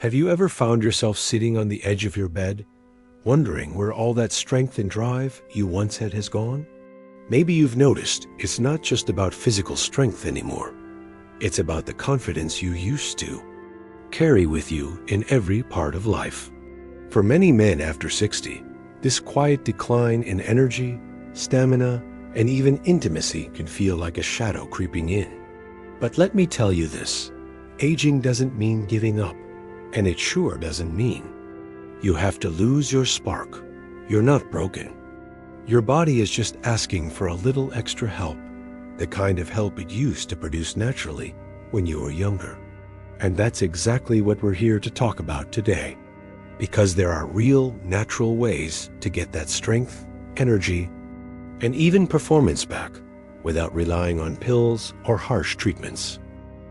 Have you ever found yourself sitting on the edge of your bed, wondering where all that strength and drive you once had has gone? Maybe you've noticed it's not just about physical strength anymore. It's about the confidence you used to carry with you in every part of life. For many men after 60, this quiet decline in energy, stamina, and even intimacy can feel like a shadow creeping in. But let me tell you this, aging doesn't mean giving up, and it sure doesn't mean you have to lose your spark. You're not broken. Your body is just asking for a little extra help, the kind of help it used to produce naturally when you were younger. And that's exactly what we're here to talk about today, because there are real, natural ways to get that strength, energy, and even performance back without relying on pills or harsh treatments.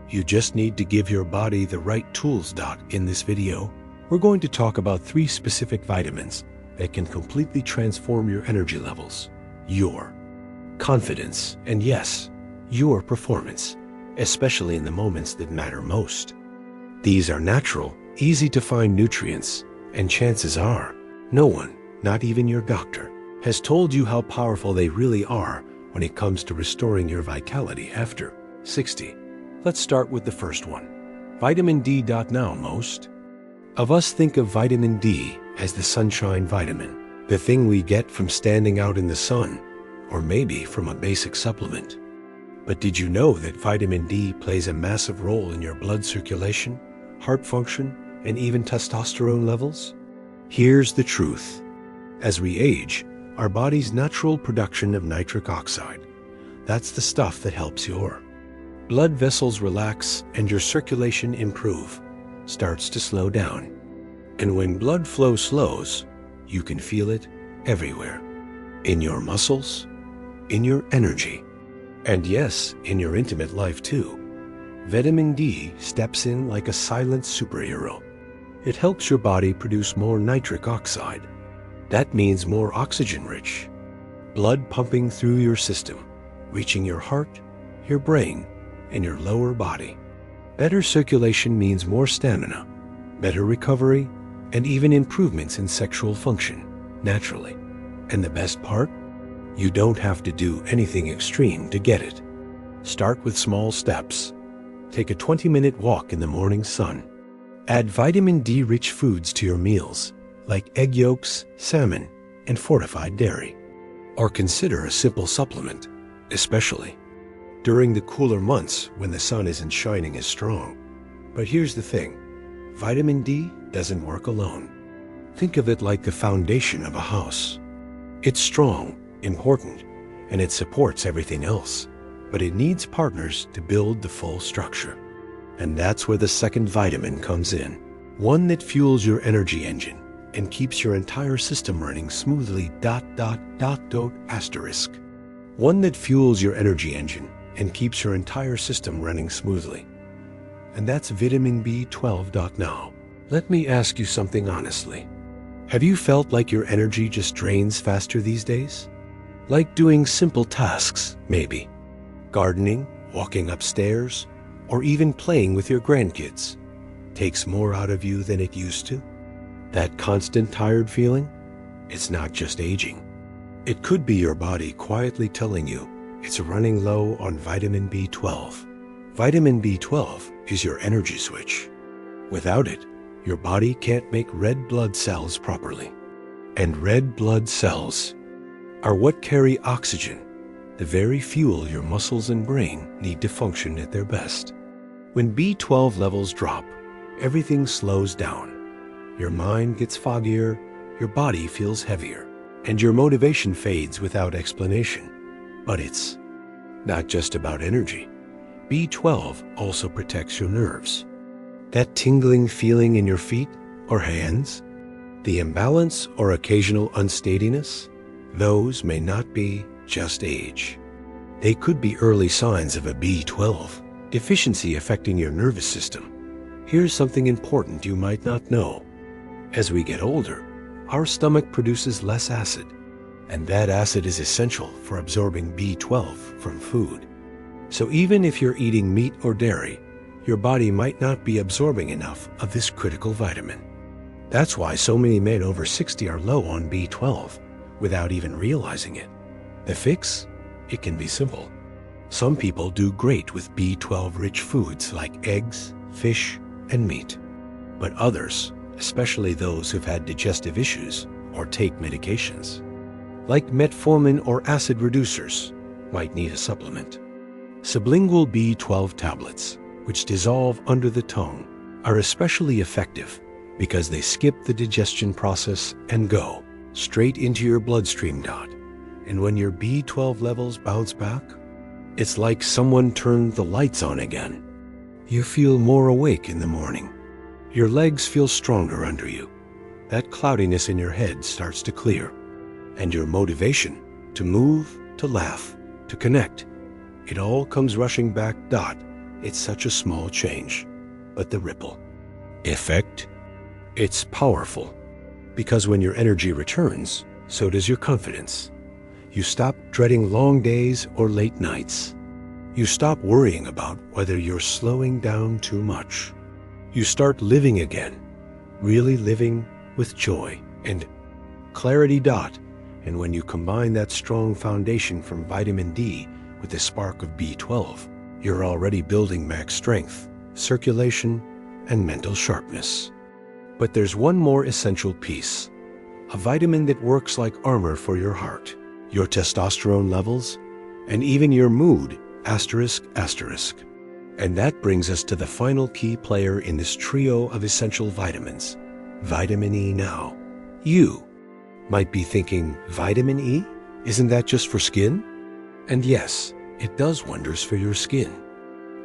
You just need to give your body the right tools. In this video, we're going to talk about 3 specific vitamins that can completely transform your energy levels, your confidence, and yes, your performance, especially in the moments that matter most. These are natural, easy to find nutrients, and chances are, no one, not even your doctor, has told you how powerful they really are when it comes to restoring your vitality after 60. Let's start with the first one, vitamin D. Now, most of us think of vitamin D as the sunshine vitamin, the thing we get from standing out in the sun, or maybe from a basic supplement. But did you know that vitamin D plays a massive role in your blood circulation, heart function, and even testosterone levels? Here's the truth. As we age, our body's natural production of nitric oxide, that's the stuff that helps your blood vessels relax and your circulation improve, starts to slow down. And when blood flow slows, you can feel it everywhere. In your muscles, in your energy, and yes, in your intimate life too. Vitamin D steps in like a silent superhero. It helps your body produce more nitric oxide. That means more oxygen-rich blood pumping through your system, reaching your heart, your brain, and your lower body. Better circulation means more stamina, better recovery, and even improvements in sexual function, naturally. And the best part? You don't have to do anything extreme to get it. Start with small steps. Take a 20-minute walk in the morning sun. Add vitamin D-rich foods to your meals, like egg yolks, salmon, and fortified dairy. Or consider a simple supplement, especially during the cooler months when the sun isn't shining as strong. But here's the thing, vitamin D doesn't work alone. Think of it like the foundation of a house. It's strong, important, and it supports everything else. But it needs partners to build the full structure. And that's where the second vitamin comes in. One that fuels your energy engine and keeps your entire system running smoothly. Asterisk. One that fuels your energy engine and keeps your entire system running smoothly. And that's vitamin B12. Now, let me ask you something honestly. Have you felt like your energy just drains faster these days? Like doing simple tasks, maybe. Gardening, walking upstairs, or even playing with your grandkids takes more out of you than it used to? That constant tired feeling? It's not just aging. It could be your body quietly telling you it's running low on vitamin B12. Vitamin B12 is your energy switch. Without it, your body can't make red blood cells properly. And red blood cells are what carry oxygen, the very fuel your muscles and brain need to function at their best. When B12 levels drop, everything slows down. Your mind gets foggier, your body feels heavier, and your motivation fades without explanation. But it's not just about energy. B12 also protects your nerves. That tingling feeling in your feet or hands, the imbalance or occasional unsteadiness, those may not be just age. They could be early signs of a B12 deficiency affecting your nervous system. Here's something important you might not know. As we get older, our stomach produces less acid, and that acid is essential for absorbing B12 from food. So even if you're eating meat or dairy, your body might not be absorbing enough of this critical vitamin. That's why so many men over 60 are low on B12 without even realizing it. The fix? It can be simple. Some people do great with B12-rich foods like eggs, fish, and meat. But others, especially those who've had digestive issues or take medications, like metformin or acid reducers, might need a supplement. Sublingual B12 tablets, which dissolve under the tongue, are especially effective because they skip the digestion process and go straight into your bloodstream. And when your B12 levels bounce back, it's like someone turned the lights on again. You feel more awake in the morning. Your legs feel stronger under you. That cloudiness in your head starts to clear. And your motivation to move, to laugh, to connect, it all comes rushing back. It's such a small change, but the ripple effect, it's powerful. Because when your energy returns, so does your confidence. You stop dreading long days or late nights. You stop worrying about whether you're slowing down too much. You start living again, really living with joy and clarity. And when you combine that strong foundation from vitamin D with the spark of B12, you're already building max strength, circulation, and mental sharpness. But there's one more essential piece, a vitamin that works like armor for your heart, your testosterone levels, and even your mood, ***. And that brings us to the final key player in this trio of essential vitamins, vitamin E. Now, you might be thinking, vitamin E? Isn't that just for skin? And yes, it does wonders for your skin.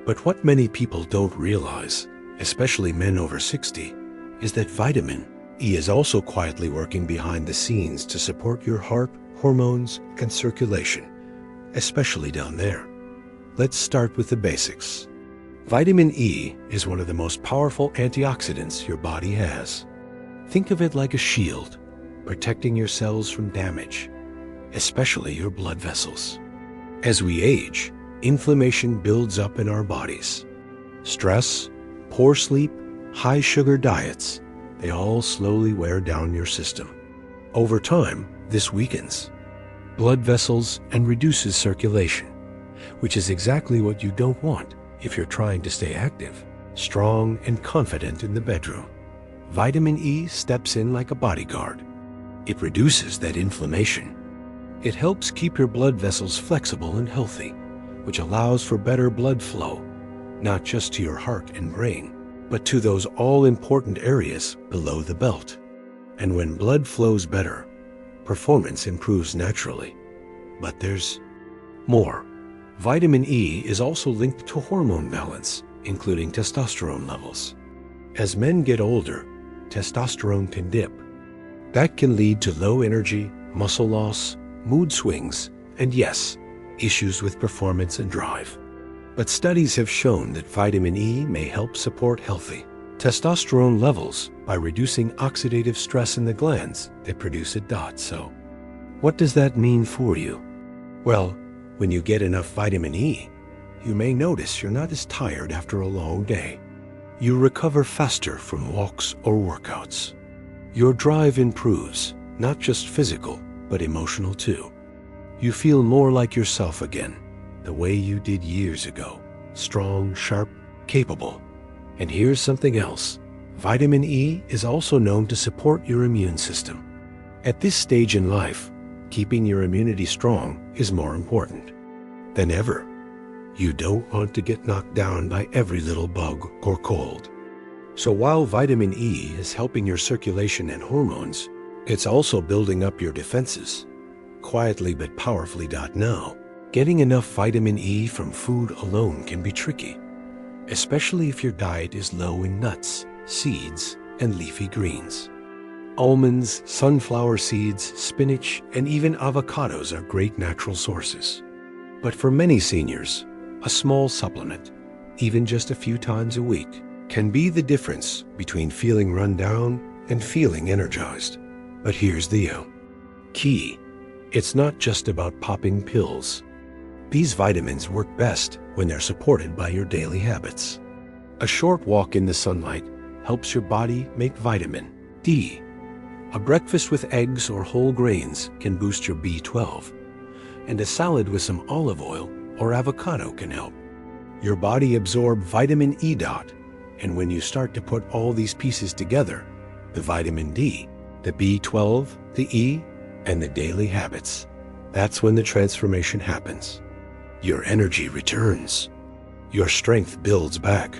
But what many people don't realize, especially men over 60, is that vitamin E is also quietly working behind the scenes to support your heart, hormones, and circulation, especially down there. Let's start with the basics. Vitamin E is one of the most powerful antioxidants your body has. Think of it like a shield, protecting your cells from damage, especially your blood vessels. As we age, inflammation builds up in our bodies. Stress, poor sleep, high sugar diets, they all slowly wear down your system. Over time, this weakens blood vessels and reduces circulation, which is exactly what you don't want if you're trying to stay active, strong, and confident in the bedroom. Vitamin E steps in like a bodyguard. It reduces that inflammation. It helps keep your blood vessels flexible and healthy, which allows for better blood flow, not just to your heart and brain, but to those all-important areas below the belt. And when blood flows better, performance improves naturally. But there's more. Vitamin E is also linked to hormone balance, including testosterone levels. As men get older, testosterone can dip. That can lead to low energy, muscle loss, mood swings, and yes, issues with performance and drive. But studies have shown that vitamin E may help support healthy testosterone levels by reducing oxidative stress in the glands that produce it. So, what does that mean for you? Well, when you get enough vitamin E, you may notice you're not as tired after a long day. You recover faster from walks or workouts. Your drive improves, not just physical, but emotional too. You feel more like yourself again, the way you did years ago. Strong, sharp, capable. And here's something else. Vitamin E is also known to support your immune system. At this stage in life, keeping your immunity strong is more important than ever. You don't want to get knocked down by every little bug or cold. So while vitamin E is helping your circulation and hormones, it's also building up your defenses, quietly but powerfully. Now, getting enough vitamin E from food alone can be tricky, especially if your diet is low in nuts, seeds, and leafy greens. Almonds, sunflower seeds, spinach, and even avocados are great natural sources. But for many seniors, a small supplement, even just a few times a week, can be the difference between feeling run down and feeling energized. But here's the key. It's not just about popping pills. These vitamins work best when they're supported by your daily habits. A short walk in the sunlight helps your body make vitamin D. A breakfast with eggs or whole grains can boost your B12, and a salad with some olive oil or avocado can help. Your body absorbs vitamin E dot, and when you start to put all these pieces together, the vitamin D, the B12, the E, and the daily habits, that's when the transformation happens. Your energy returns. Your strength builds back.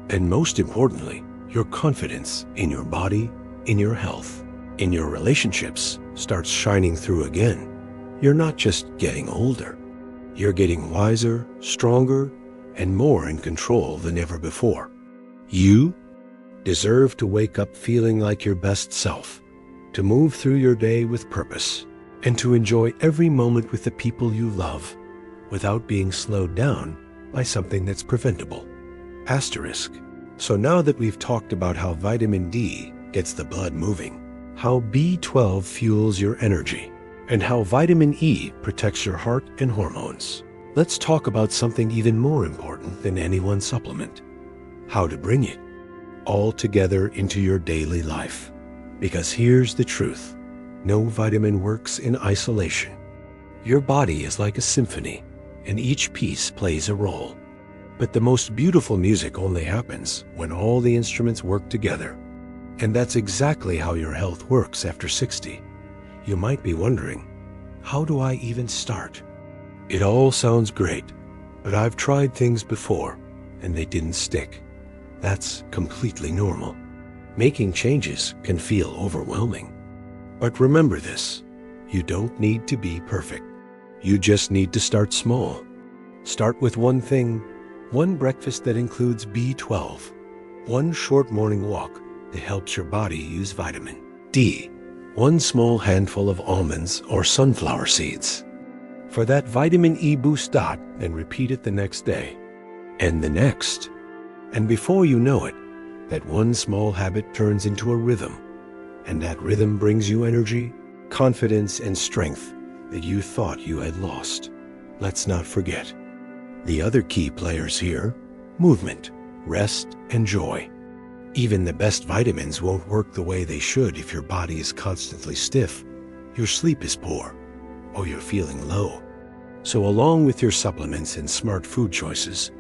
And most importantly, your confidence in your body, in your health, in your relationships starts shining through again. You're not just getting older. You're getting wiser, stronger, and more in control than ever before. You deserve to wake up feeling like your best self, to move through your day with purpose, and to enjoy every moment with the people you love without being slowed down by something that's preventable. Asterisk. So now that we've talked about how vitamin D gets the blood moving, how B12 fuels your energy, and how vitamin E protects your heart and hormones, let's talk about something even more important than any one supplement: how to bring it all together into your daily life. Because here's the truth: no vitamin works in isolation. Your body is like a symphony, and each piece plays a role. But the most beautiful music only happens when all the instruments work together. And that's exactly how your health works after 60. You might be wondering, how do I even start? It all sounds great, but I've tried things before, and they didn't stick. That's completely normal. Making changes can feel overwhelming. But remember this: you don't need to be perfect. You just need to start small. Start with one thing, one breakfast that includes B12, one short morning walk that helps your body use vitamin D, one small handful of almonds or sunflower seeds for that vitamin E boost dot, and repeat it the next day and the next. And before you know it, that one small habit turns into a rhythm, and that rhythm brings you energy, confidence, and strength that you thought you had lost. Let's not forget the other key players here: movement, rest, and joy. Even the best vitamins won't work the way they should if your body is constantly stiff, your sleep is poor, or you're feeling low. So along with your supplements and smart food choices,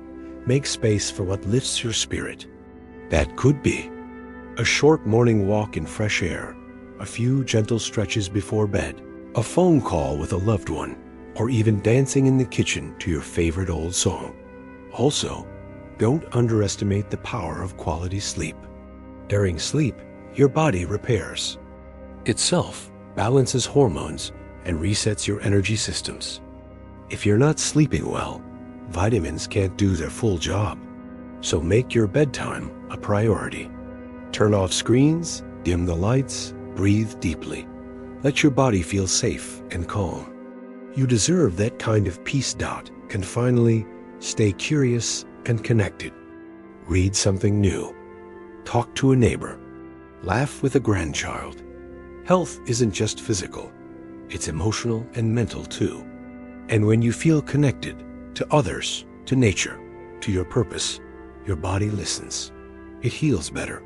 make space for what lifts your spirit. That could be a short morning walk in fresh air, a few gentle stretches before bed, a phone call with a loved one, or even dancing in the kitchen to your favorite old song. Also, don't underestimate the power of quality sleep. During sleep, your body repairs itself, balances hormones, and resets your energy systems. If you're not sleeping well, vitamins can't do their full job. So make your bedtime a priority. Turn off screens, dim the lights, breathe deeply. Let your body feel safe and calm. You deserve that kind of peace dot can finally stay curious and connected. Read something new. Talk to a neighbor. Laugh with a grandchild. Health isn't just physical. It's emotional and mental too. And when you feel connected to others, to nature, to your purpose, your body listens. It heals better.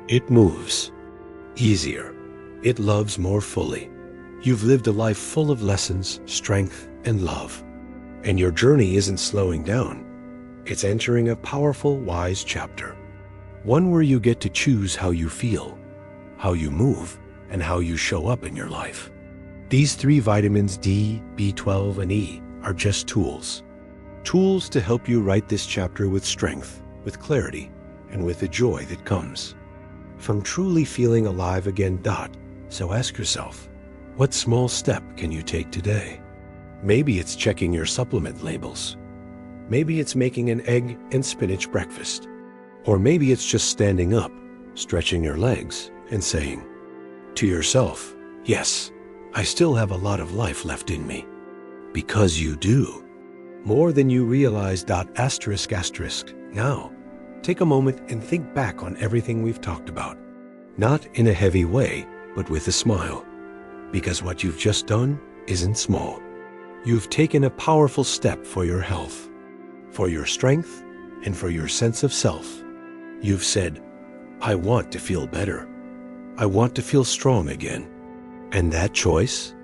It moves easier. It loves more fully. You've lived a life full of lessons, strength, and love. And your journey isn't slowing down. It's entering a powerful, wise chapter. One where you get to choose how you feel, how you move, and how you show up in your life. These three vitamins, D, B12, and E, are just tools. Tools to help you write this chapter with strength, with clarity, and with the joy that comes from truly feeling alive again. So ask yourself, what small step can you take today? Maybe it's checking your supplement labels. Maybe it's making an egg and spinach breakfast. Or maybe it's just standing up, stretching your legs, and saying to yourself, yes, I still have a lot of life left in me. Because you do. More than you realize. Asterisk. Now, take a moment and think back on everything we've talked about. Not in a heavy way, but with a smile. Because what you've just done isn't small. You've taken a powerful step for your health, for your strength, and for your sense of self. You've said, I want to feel better. I want to feel strong again. And that choice,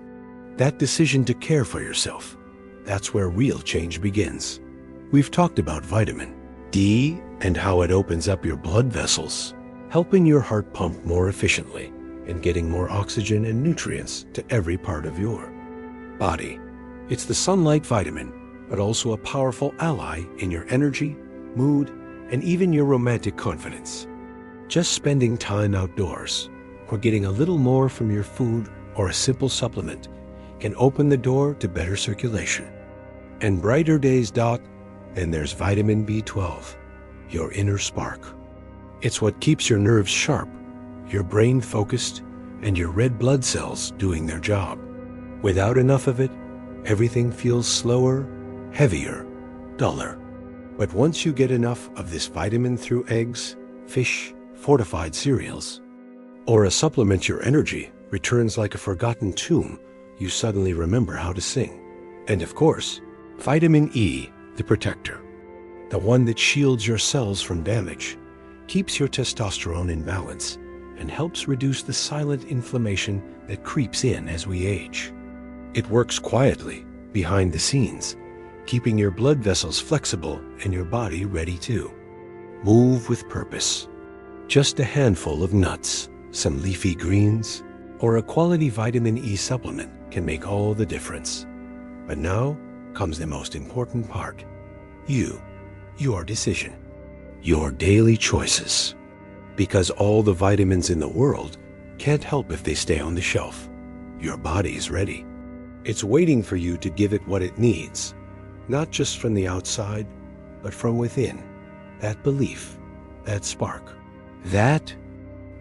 that decision to care for yourself, that's where real change begins. We've talked about vitamin D and how it opens up your blood vessels, helping your heart pump more efficiently and getting more oxygen and nutrients to every part of your body. It's the sunlight vitamin, but also a powerful ally in your energy, mood, and even your romantic confidence. Just spending time outdoors or getting a little more from your food or a simple supplement can open the door to better circulation and brighter days. And there's vitamin B12, your inner spark. It's what keeps your nerves sharp, your brain focused, and your red blood cells doing their job. Without enough of it, everything feels slower, heavier, duller. But once you get enough of this vitamin through eggs, fish, fortified cereals, or a supplement your energy returns like a forgotten tune, you suddenly remember how to sing. And of course, vitamin E, the protector, the one that shields your cells from damage, keeps your testosterone in balance, and helps reduce the silent inflammation that creeps in as we age. It works quietly, behind the scenes, keeping your blood vessels flexible and your body ready to move with purpose. Just a handful of nuts, some leafy greens, or a quality vitamin E supplement can make all the difference. But now comes the most important part. Your decision, your daily choices. Because all the vitamins in the world can't help if they stay on the shelf. Your body's ready. It's waiting for you to give it what it needs, not just from the outside, but from within. That belief, that spark, that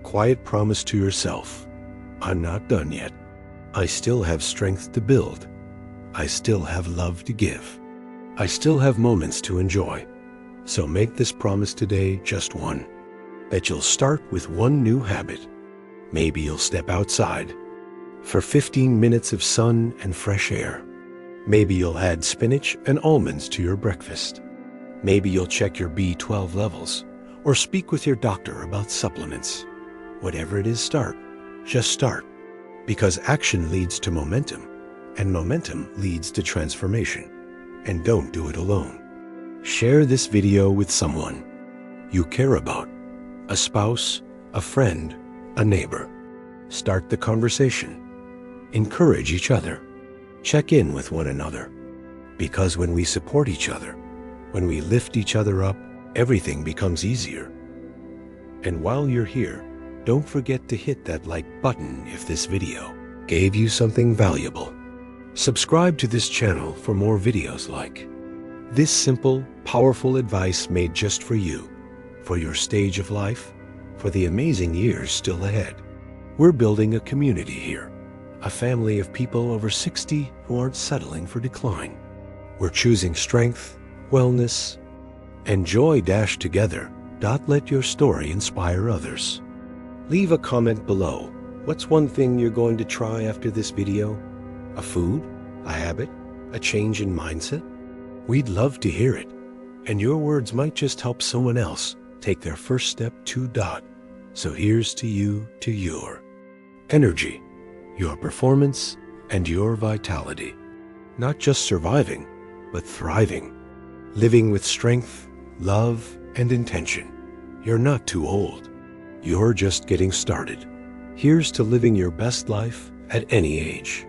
quiet promise to yourself. I'm not done yet. I still have strength to build. I still have love to give. I still have moments to enjoy. So make this promise today just one. That you'll start with one new habit. Maybe you'll step outside for 15 minutes of sun and fresh air. Maybe you'll add spinach and almonds to your breakfast. Maybe you'll check your B12 levels or speak with your doctor about supplements. Whatever it is, start. Just start. Because action leads to momentum, and momentum leads to transformation. And don't do it alone. Share this video with someone you care about, a spouse, a friend, a neighbor. Start the conversation. Encourage each other. Check in with one another. Because when we support each other, when we lift each other up, everything becomes easier. And while you're here, don't forget to hit that like button if this video gave you something valuable. Subscribe to this channel for more videos like this simple, powerful advice made just for you, for your stage of life, for the amazing years still ahead. We're building a community here, a family of people over 60 who aren't settling for decline. We're choosing strength, wellness, and joy together. Let your story inspire others. Leave a comment below. What's one thing you're going to try after this video? A food? A habit? A change in mindset? We'd love to hear it. And your words might just help someone else take their first step to . So here's to you, to your energy, your performance, and your vitality. Not just surviving, but thriving. Living with strength, love, and intention. You're not too old. You're just getting started. Here's to living your best life at any age.